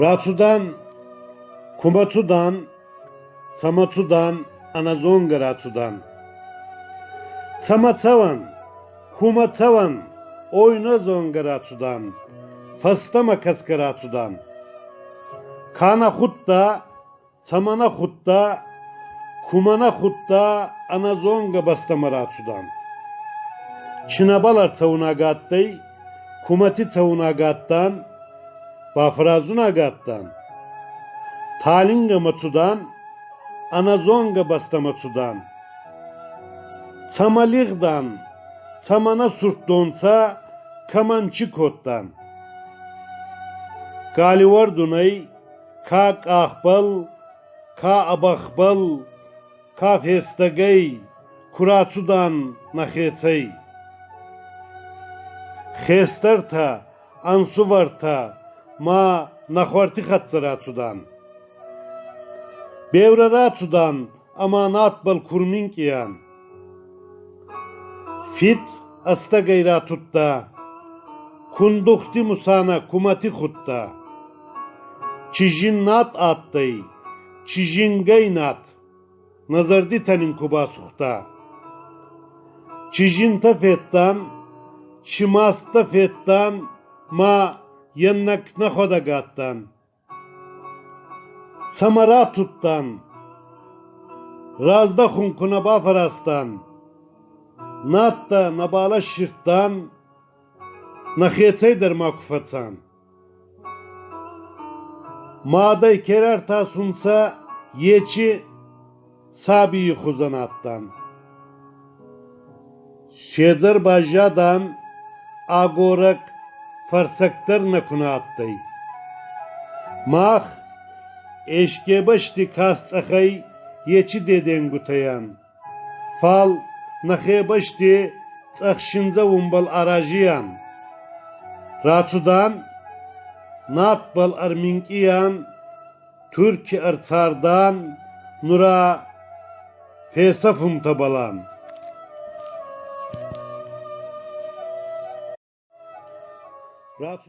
Ratudan, Kumatudan, Samatudan, Anazonga Ratudan. Samatavan, Kumatavan, Oyna zonga Ratudan. Fastama kaska Ratudan. Kana hutta, Samana hutta, Kumana hutta, Anazonga bastama Ratudan. Çinabalar tavunagattai, Kumati tavunagattan, Bafrazunagattan, Talinga matudan, Anazonga bastamatudan, Samaligdan, Samana surtdonsa, Kamançikottan, Galivar Dunay, Ka kahbal, Ka abakbal, Ka festagay, Kuratudan nahetay. Xestarta, Ansuvarta, Ma nakhvarti khatsaratudan. Bevraratudan, amanat bal kurminkiyan. Fit asta gayratutta, kundukti musana kumati khutta. Çijinnat attay, çijingaynat, nazardi tanin kubasukta. Çijinta fettan, çimasta fettan, ma yannak nakhodagattan. Samaratuttan, razda hunkuna bafarastan, natta nabala şirttan, nakhetsay der makufatsan. Maday kerar ta sunsa, yeçi sabiyi khuzanattan. Şezar bajadan, agorak farsaktar nakuna attay. Mah, eşke başti kastsakay, yeçi deden gutayan. Fal, nakhe başti, tsakşinza umbal arajiyan. Ratudan, natbal arminkiyan, Türk artsardan, nura fesafum tabalan. Ratu